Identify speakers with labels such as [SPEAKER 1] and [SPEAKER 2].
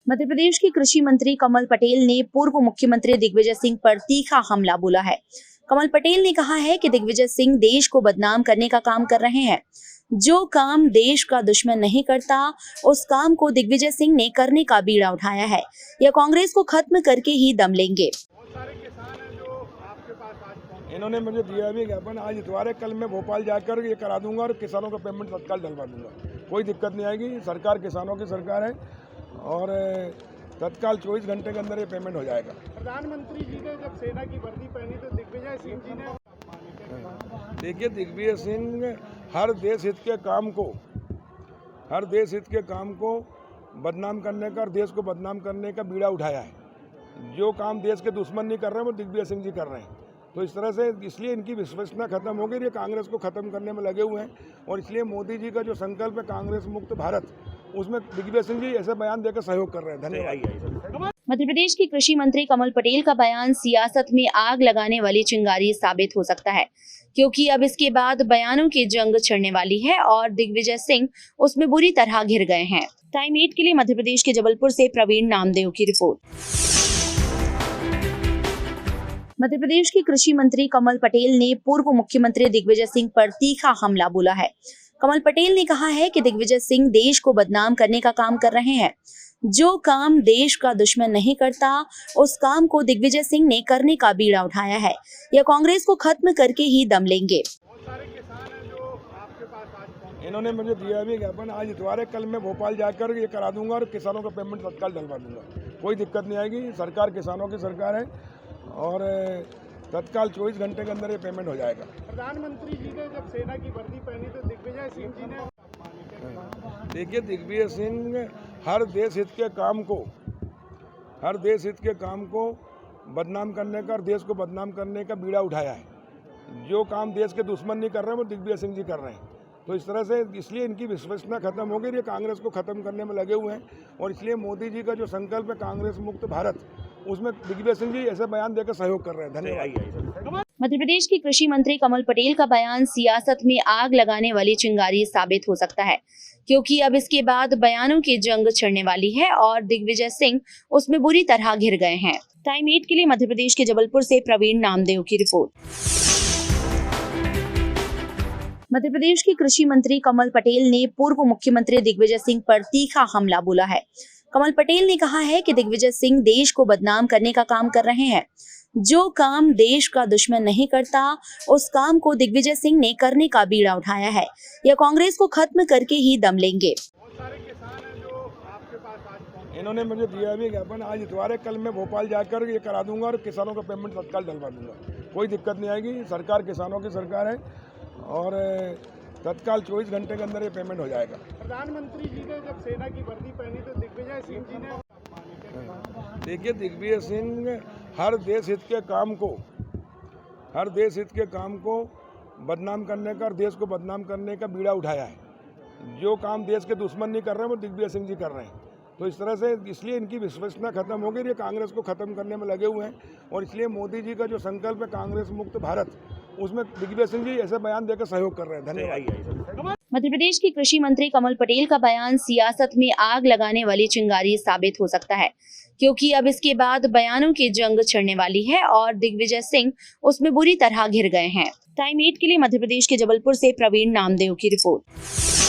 [SPEAKER 1] मध्य प्रदेश के कृषि मंत्री कमल पटेल ने पूर्व मुख्यमंत्री दिग्विजय सिंह पर तीखा हमला बोला है। कमल पटेल ने कहा है कि दिग्विजय सिंह देश को बदनाम करने का काम कर रहे हैं। जो काम देश का दुश्मन नहीं करता, उस काम को दिग्विजय सिंह ने करने का बीड़ा उठाया है। यह कांग्रेस को खत्म करके ही दम लेंगे।
[SPEAKER 2] इन्होंने मुझे दिया भी ज्ञापन, आज इतवार है, कल मैं भोपाल जाकर ये करा दूंगा और किसानों का पेमेंट तत्काल डलवा दूंगा। कोई दिक्कत नहीं आएगी। सरकार किसानों की सरकार है और तत्काल 24 घंटे के अंदर ये पेमेंट हो जाएगा।
[SPEAKER 3] प्रधानमंत्री जी ने जब सेना की वर्दी पहनी तो दिग्विजय सिंह जी ने
[SPEAKER 2] देखिए, दिग्विजय सिंह हर देश हित के काम को बदनाम करने का और देश को बदनाम करने का बीड़ा उठाया है। जो काम देश के दुश्मन नहीं कर रहे हैं वो दिग्विजय सिंह जी कर रहे हैं। तो इस तरह से इसलिए इनकी विश्वसनीयता खत्म हो गई। ये कांग्रेस को खत्म करने में लगे हुए हैं और इसलिए मोदी जी का जो संकल्प है कांग्रेस मुक्त भारत, उसमें दिग्विजय सिंह जी ऐसे बयान देकर सहयोग कर रहे हैं। धन्यवाद।
[SPEAKER 1] मध्य प्रदेश के कृषि मंत्री कमल पटेल का बयान सियासत में आग लगाने वाली चिंगारी साबित हो सकता है, क्योंकि अब इसके बाद बयानों की जंग छिड़ने वाली है और दिग्विजय सिंह उसमें बुरी तरह घिर गए हैं। टाइम 8 के लिए मध्य प्रदेश के जबलपुर से प्रवीण नामदेव की रिपोर्ट। मध्य प्रदेश के कृषि मंत्री कमल पटेल ने पूर्व मुख्यमंत्री दिग्विजय सिंह पर तीखा हमला बोला है। कमल पटेल ने कहा है कि दिग्विजय सिंह देश को बदनाम करने का काम कर रहे हैं। जो काम देश का दुश्मन नहीं करता, उस काम को दिग्विजय सिंह ने करने का बीड़ा उठाया है। यह कांग्रेस को खत्म करके ही दम लेंगे।
[SPEAKER 2] इन्होंने मुझे दिया भी ज्ञापन, आज इतवार है, कल मैं भोपाल जाकर ये करा दूंगा और किसानों का पेमेंट तत्काल डलवा दूंगा। कोई दिक्कत नहीं आएगी। सरकार किसानों की सरकार है और तत्काल 24 घंटे के अंदर ये पेमेंट हो जाएगा।
[SPEAKER 3] प्रधानमंत्री जी ने जब सेना की वर्दी पहनी तो दिग्विजय सिंह जी ने
[SPEAKER 2] देखिए, दिग्विजय सिंह हर देश हित के काम को बदनाम करने का और देश को बदनाम करने का बीड़ा उठाया है। जो काम देश के दुश्मन नहीं कर रहे हैं वो दिग्विजय सिंह जी कर रहे हैं। तो इस तरह से इसलिए इनकी विश्वसनीयता खत्म हो गई। ये कांग्रेस को खत्म करने में लगे हुए हैं और इसलिए मोदी जी का जो संकल्प है कांग्रेस मुक्त भारत, उसमें दिग्विजय सिंह जी ऐसे बयान देकर सहयोग कर रहे हैं। धन्यवाद।
[SPEAKER 1] मध्य प्रदेश के कृषि मंत्री कमल पटेल का बयान सियासत में आग लगाने वाली चिंगारी साबित हो सकता है, क्योंकि अब इसके बाद बयानों की जंग छिड़ने वाली है और दिग्विजय सिंह उसमें बुरी तरह घिर गए हैं। टाइम 8 के लिए मध्य प्रदेश के जबलपुर से प्रवीण नामदेव की रिपोर्ट। मध्य प्रदेश के कृषि मंत्री कमल पटेल ने पूर्व मुख्यमंत्री दिग्विजय सिंह पर तीखा हमला बोला है। कमल पटेल ने कहा है कि दिग्विजय सिंह देश को बदनाम करने का काम कर रहे हैं। जो काम देश का दुश्मन नहीं करता, उस काम को दिग्विजय सिंह ने करने का बीड़ा उठाया है। यह कांग्रेस को खत्म करके ही दम लेंगे।
[SPEAKER 2] इन्होंने मुझे दिया भी ज्ञापन, आज इतवार है, कल मैं भोपाल जाकर ये करा दूंगा और किसानों का पेमेंट तत्काल डलवा दूंगा। कोई दिक्कत नहीं आएगी। सरकार किसानों की सरकार है और तत्काल 24 घंटे के अंदर ये पेमेंट हो जाएगा।
[SPEAKER 3] प्रधानमंत्री जी ने जब सेना की वर्दी पहनी तो दिग्विजय सिंह जी ने
[SPEAKER 2] देखिए, दिग्विजय सिंह हर देश हित के काम को बदनाम करने का और देश को बदनाम करने का बीड़ा उठाया है। जो काम देश के दुश्मन नहीं कर रहे हैं वो दिग्विजय सिंह जी कर रहे हैं। तो इस तरह से इसलिए इनकी विश्वसनीयता खत्म हो गई। ये कांग्रेस को खत्म करने में लगे हुए हैं और इसलिए मोदी जी का जो संकल्प है कांग्रेस मुक्त भारत, उसमें दिग्विजय सिंह जी ऐसे बयान देकर सहयोग कर रहे हैं। धन्यवाद।
[SPEAKER 1] मध्य प्रदेश के कृषि मंत्री कमल पटेल का बयान सियासत में आग लगाने वाली चिंगारी साबित हो सकता है, क्योंकि अब इसके बाद बयानों की जंग छिड़ने वाली है और दिग्विजय सिंह उसमें बुरी तरह घिर गए हैं। टाइम 8 के लिए मध्य प्रदेश के जबलपुर से प्रवीण नामदेव की रिपोर्ट।